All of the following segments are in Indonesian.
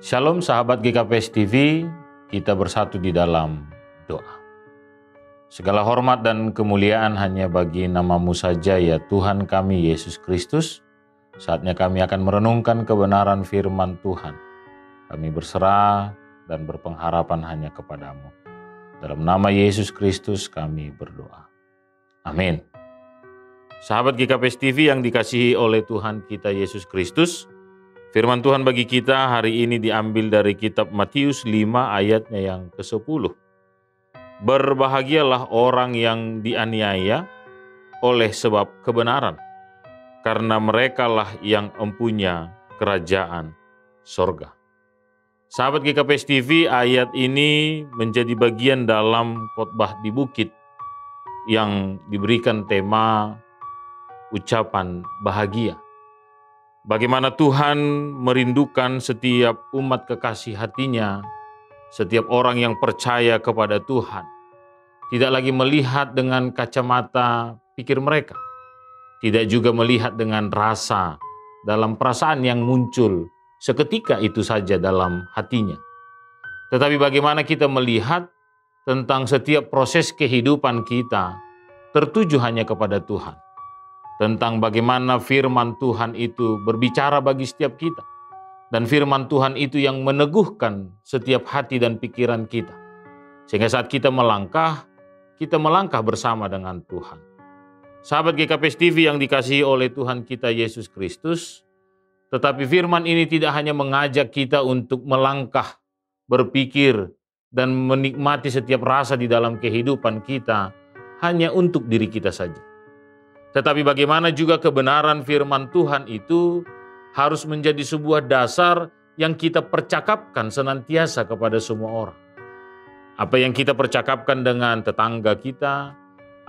Shalom sahabat GKPS TV, kita bersatu di dalam doa. Segala hormat dan kemuliaan hanya bagi nama-Mu saja ya Tuhan kami Yesus Kristus. Saatnya kami akan merenungkan kebenaran firman Tuhan. Kami berserah dan berpengharapan hanya kepada-Mu. Dalam nama Yesus Kristus kami berdoa. Amin. Sahabat GKPS TV yang dikasihi oleh Tuhan kita Yesus Kristus, firman Tuhan bagi kita hari ini diambil dari kitab Matius 5 ayatnya yang ke-10. Berbahagialah orang yang dianiaya oleh sebab kebenaran, karena merekalah yang empunya kerajaan sorga. Sahabat GKPS TV, ayat ini menjadi bagian dalam khotbah di bukit yang diberikan tema ucapan bahagia. Bagaimana Tuhan merindukan setiap umat kekasih hatinya, setiap orang yang percaya kepada Tuhan, tidak lagi melihat dengan kacamata pikir mereka, tidak juga melihat dengan rasa dalam perasaan yang muncul seketika itu saja dalam hatinya. Tetapi bagaimana kita melihat tentang setiap proses kehidupan kita tertuju hanya kepada Tuhan. Tentang bagaimana firman Tuhan itu berbicara bagi setiap kita. Dan firman Tuhan itu yang meneguhkan setiap hati dan pikiran kita. Sehingga saat kita melangkah bersama dengan Tuhan. Sahabat GKPS TV yang dikasihi oleh Tuhan kita Yesus Kristus, tetapi firman ini tidak hanya mengajak kita untuk melangkah, berpikir, dan menikmati setiap rasa di dalam kehidupan kita hanya untuk diri kita saja. Tetapi bagaimana juga kebenaran firman Tuhan itu harus menjadi sebuah dasar yang kita percakapkan senantiasa kepada semua orang. Apa yang kita percakapkan dengan tetangga kita,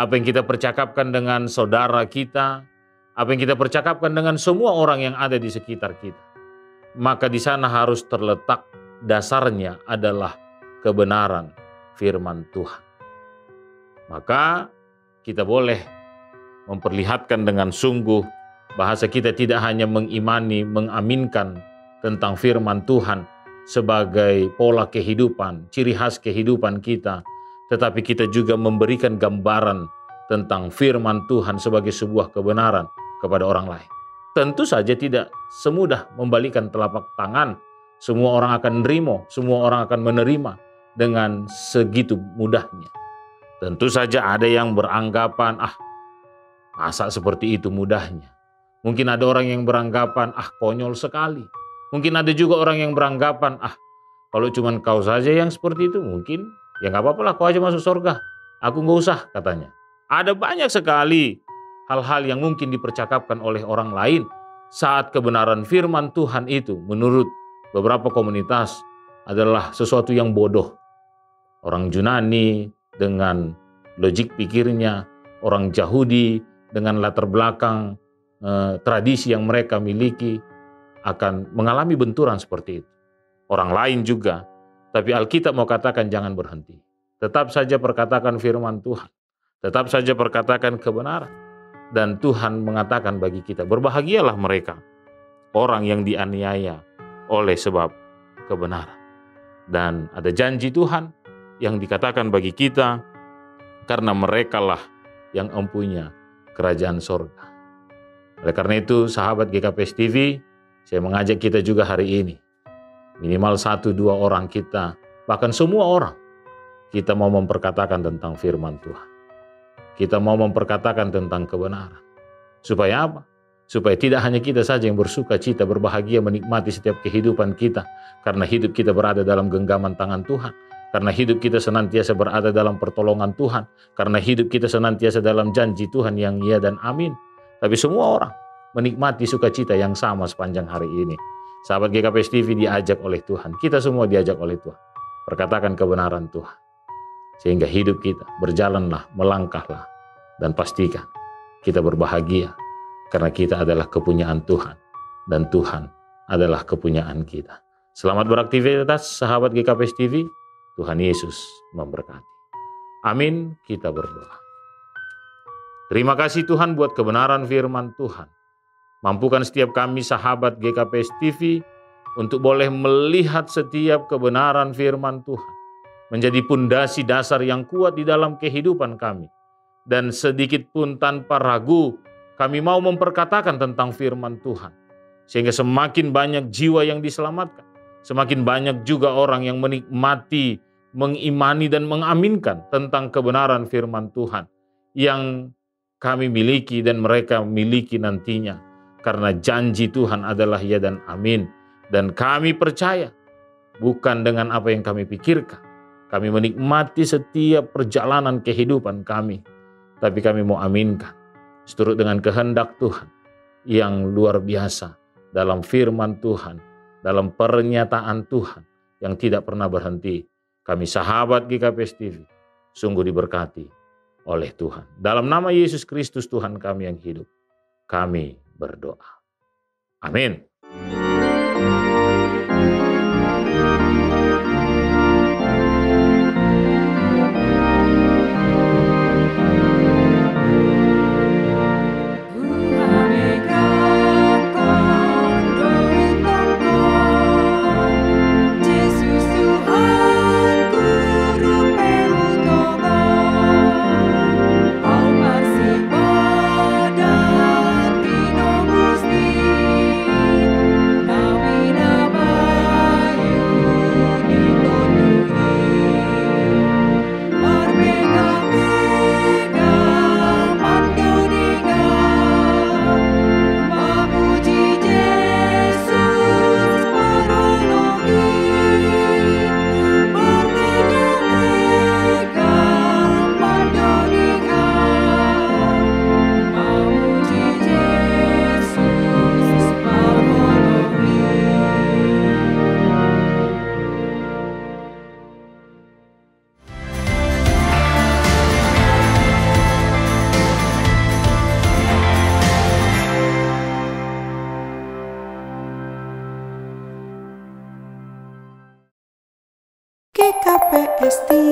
apa yang kita percakapkan dengan saudara kita, apa yang kita percakapkan dengan semua orang yang ada di sekitar kita. Maka di sana harus terletak dasarnya adalah kebenaran firman Tuhan. Maka kita boleh memperlihatkan dengan sungguh bahasa kita tidak hanya mengimani, mengaminkan tentang firman Tuhan sebagai pola kehidupan, ciri khas kehidupan kita, tetapi kita juga memberikan gambaran tentang firman Tuhan sebagai sebuah kebenaran kepada orang lain. Tentu saja tidak semudah membalikkan telapak tangan, semua orang akan menerima, semua orang akan menerima dengan segitu mudahnya. Tentu saja ada yang beranggapan, masa seperti itu mudahnya. Mungkin ada orang yang beranggapan, konyol sekali. Mungkin ada juga orang yang beranggapan, kalau cuma kau saja yang seperti itu, mungkin ya gak apa-apa lah, kau aja masuk surga. Aku gak usah, katanya. Ada banyak sekali hal-hal yang mungkin dipercakapkan oleh orang lain saat kebenaran firman Tuhan itu menurut beberapa komunitas adalah sesuatu yang bodoh. Orang Yunani dengan logik pikirnya, orang Yahudi dengan latar belakang tradisi yang mereka miliki akan mengalami benturan seperti itu. Orang lain juga, tapi Alkitab mau katakan jangan berhenti. Tetap saja perkatakan firman Tuhan. Tetap saja perkatakan kebenaran. Dan Tuhan mengatakan bagi kita, berbahagialah mereka, orang yang dianiaya oleh sebab kebenaran. Dan ada janji Tuhan yang dikatakan bagi kita, karena merekalah yang empunya kerajaan sorga. Oleh karena itu, sahabat GKPS TV, saya mengajak kita juga hari ini, minimal 1-2 orang kita, bahkan semua orang, kita mau memperkatakan tentang firman Tuhan. Kita mau memperkatakan tentang kebenaran. Supaya apa? Supaya tidak hanya kita saja yang bersuka cita, berbahagia, menikmati setiap kehidupan kita, karena hidup kita berada dalam genggaman tangan Tuhan. Karena hidup kita senantiasa berada dalam pertolongan Tuhan. Karena hidup kita senantiasa dalam janji Tuhan yang iya dan amin. Tapi semua orang menikmati sukacita yang sama sepanjang hari ini. Sahabat GKPS TV diajak oleh Tuhan. Kita semua diajak oleh Tuhan. Perkatakan kebenaran Tuhan. Sehingga hidup kita berjalanlah, melangkahlah. Dan pastikan kita berbahagia. Karena kita adalah kepunyaan Tuhan. Dan Tuhan adalah kepunyaan kita. Selamat beraktivitas sahabat GKPS TV. Tuhan Yesus memberkati. Amin, kita berdoa. Terima kasih Tuhan buat kebenaran firman Tuhan. Mampukan setiap kami sahabat GKPS TV untuk boleh melihat setiap kebenaran firman Tuhan, menjadi pondasi dasar yang kuat di dalam kehidupan kami. Dan sedikit pun tanpa ragu, kami mau memperkatakan tentang firman Tuhan. Sehingga semakin banyak jiwa yang diselamatkan, semakin banyak juga orang yang menikmati, mengimani dan mengaminkan tentang kebenaran firman Tuhan yang kami miliki dan mereka miliki nantinya. Karena janji Tuhan adalah ya dan amin. Dan kami percaya, bukan dengan apa yang kami pikirkan. Kami menikmati setiap perjalanan kehidupan kami. Tapi kami mau aminkan, seturut dengan kehendak Tuhan yang luar biasa dalam firman Tuhan, dalam pernyataan Tuhan yang tidak pernah berhenti. Kami sahabat GKPS TV, sungguh diberkati oleh Tuhan. Dalam nama Yesus Kristus Tuhan kami yang hidup, kami berdoa. Amin. GKPS TV.